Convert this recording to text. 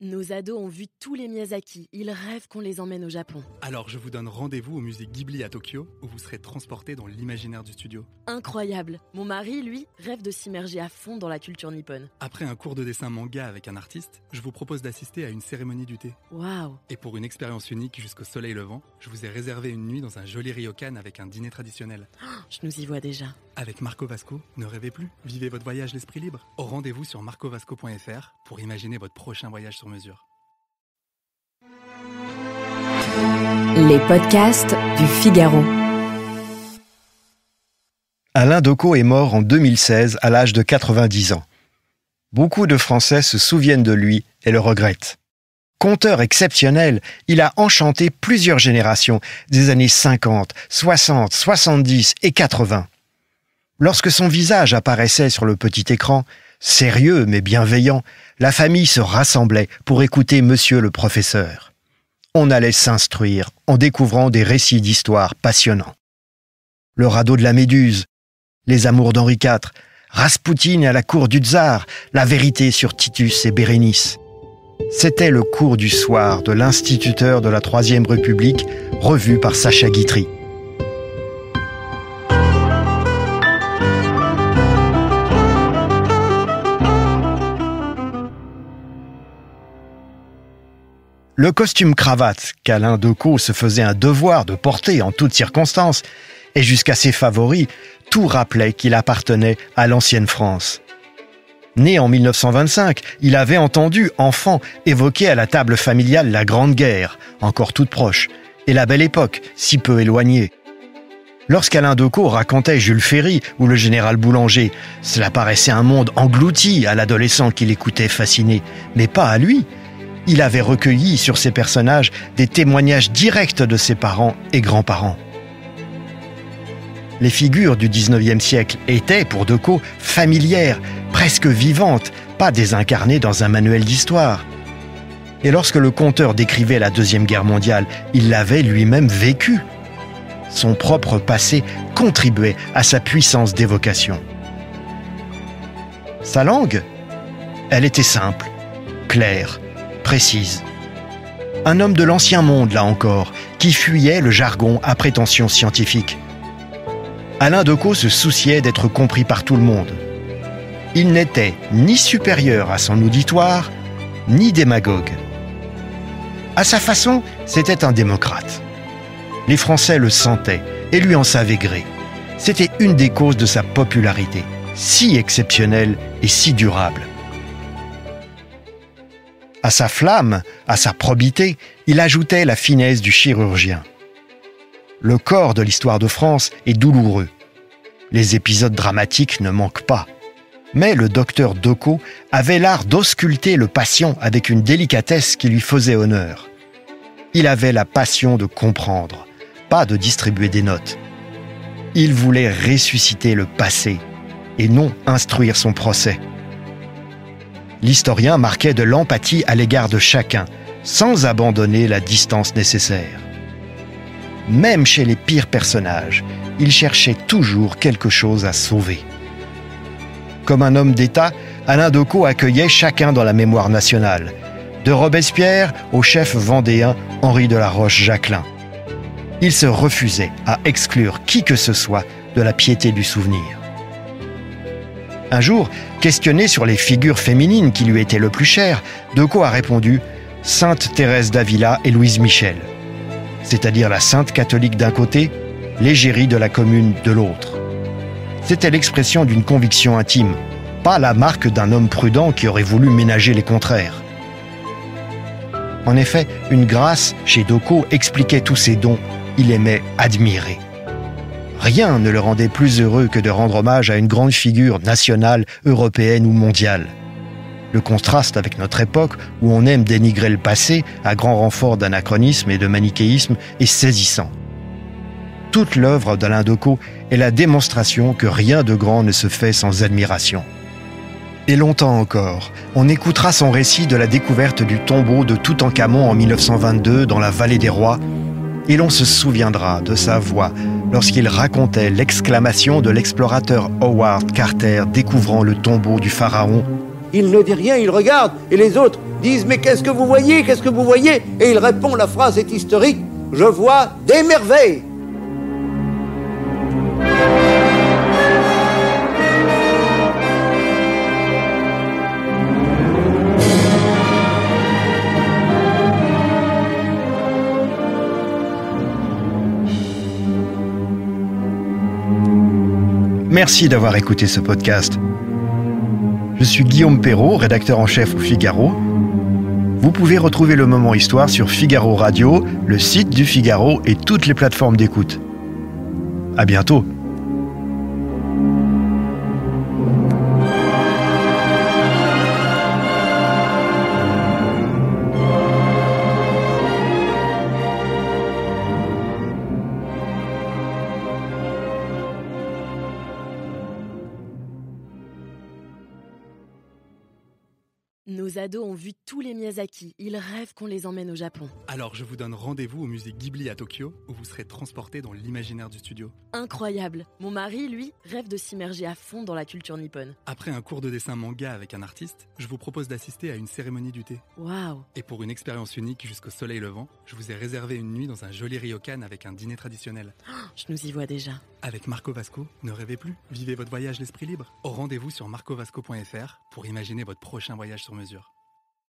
Nos ados ont vu tous les Miyazaki. Ils rêvent qu'on les emmène au Japon. Alors je vous donne rendez-vous au musée Ghibli à Tokyo, où vous serez transportés dans l'imaginaire du studio. Incroyable. Mon mari, lui, rêve de s'immerger à fond dans la culture nippone. Après un cours de dessin manga avec un artiste, je vous propose d'assister à une cérémonie du thé. Waouh. Et pour une expérience unique jusqu'au soleil levant, je vous ai réservé une nuit dans un joli ryokan avec un dîner traditionnel. Je nous y vois déjà. Avec Marco Vasco, ne rêvez plus, vivez votre voyage l'esprit libre. Au rendez-vous sur marcovasco.fr pour imaginer votre prochain voyage sur mesure. Les podcasts du Figaro. Alain Decaux est mort en 2016 à l'âge de 90 ans. Beaucoup de Français se souviennent de lui et le regrettent. Conteur exceptionnel, il a enchanté plusieurs générations des années 50, 60, 70 et 80. Lorsque son visage apparaissait sur le petit écran, sérieux mais bienveillant, la famille se rassemblait pour écouter Monsieur le professeur. On allait s'instruire en découvrant des récits d'histoire passionnants. Le radeau de la Méduse, les amours d'Henri IV, Raspoutine à la cour du tsar, la vérité sur Titus et Bérénice. C'était le cours du soir de l'instituteur de la Troisième République, revu par Sacha Guitry. Le costume cravate qu'Alain Decaux se faisait un devoir de porter en toutes circonstances, et jusqu'à ses favoris, tout rappelait qu'il appartenait à l'ancienne France. Né en 1925, il avait entendu, enfant, évoquer à la table familiale la Grande Guerre, encore toute proche, et la Belle Époque, si peu éloignée. Lorsqu'Alain Decaux racontait Jules Ferry ou le général Boulanger, cela paraissait un monde englouti à l'adolescent qui l'écoutait fasciné, mais pas à lui. Il avait recueilli sur ces personnages des témoignages directs de ses parents et grands-parents. Les figures du XIXe siècle étaient, pour Decaux, familières, presque vivantes, pas désincarnées dans un manuel d'histoire. Et lorsque le conteur décrivait la Deuxième Guerre mondiale, il l'avait lui-même vécu. Son propre passé contribuait à sa puissance d'évocation. Sa langue, elle était simple, claire, précise. Un homme de l'ancien monde, là encore, qui fuyait le jargon à prétention scientifique. Alain Decaux se souciait d'être compris par tout le monde. Il n'était ni supérieur à son auditoire, ni démagogue. À sa façon, c'était un démocrate. Les Français le sentaient et lui en savaient gré. C'était une des causes de sa popularité, si exceptionnelle et si durable. À sa flamme, à sa probité, il ajoutait la finesse du chirurgien. Le corps de l'histoire de France est douloureux. Les épisodes dramatiques ne manquent pas. Mais le docteur Decaux avait l'art d'ausculter le patient avec une délicatesse qui lui faisait honneur. Il avait la passion de comprendre, pas de distribuer des notes. Il voulait ressusciter le passé et non instruire son procès. L'historien marquait de l'empathie à l'égard de chacun, sans abandonner la distance nécessaire. Même chez les pires personnages, il cherchait toujours quelque chose à sauver. Comme un homme d'État, Alain Decaux accueillait chacun dans la mémoire nationale, de Robespierre au chef vendéen Henri de la Roche-Jacquelin. Il se refusait à exclure qui que ce soit de la piété du souvenir. Un jour, questionné sur les figures féminines qui lui étaient le plus chères, Decaux a répondu « Sainte Thérèse d'Avila et Louise Michel », c'est-à-dire la sainte catholique d'un côté, l'égérie de la commune de l'autre. C'était l'expression d'une conviction intime, pas la marque d'un homme prudent qui aurait voulu ménager les contraires. En effet, une grâce chez Decaux expliquait tous ses dons, il aimait admirer. Rien ne le rendait plus heureux que de rendre hommage à une grande figure nationale, européenne ou mondiale. Le contraste avec notre époque, où on aime dénigrer le passé à grand renfort d'anachronisme et de manichéisme, est saisissant. Toute l'œuvre d'Alain Decaux est la démonstration que rien de grand ne se fait sans admiration. Et longtemps encore, on écoutera son récit de la découverte du tombeau de Toutankhamon en 1922 dans la Vallée des Rois, et l'on se souviendra de sa voix lorsqu'il racontait l'exclamation de l'explorateur Howard Carter découvrant le tombeau du pharaon. Il ne dit rien, il regarde, et les autres, disent « Mais qu'est-ce que vous voyez? Qu'est-ce que vous voyez ?» Et il répond, la phrase est historique, « Je vois des merveilles !» Merci d'avoir écouté ce podcast. Je suis Guillaume Perrault, rédacteur en chef au Figaro. Vous pouvez retrouver le Moment Histoire sur Figaro Radio, le site du Figaro et toutes les plateformes d'écoute. À bientôt. Nos ados ont vu tous les Miyazaki. Ils rêvent qu'on les emmène au Japon. Alors je vous donne rendez-vous au musée Ghibli à Tokyo, où vous serez transportés dans l'imaginaire du studio. Incroyable. Mon mari, lui, rêve de s'immerger à fond dans la culture nippone. Après un cours de dessin manga avec un artiste, je vous propose d'assister à une cérémonie du thé. Waouh. Et pour une expérience unique jusqu'au soleil levant, je vous ai réservé une nuit dans un joli ryokan avec un dîner traditionnel. Je nous y vois déjà. Avec Marco Vasco, ne rêvez plus, vivez votre voyage l'esprit libre. Au rendez-vous sur marcovasco.fr pour imaginer votre prochain voyage sur mesure.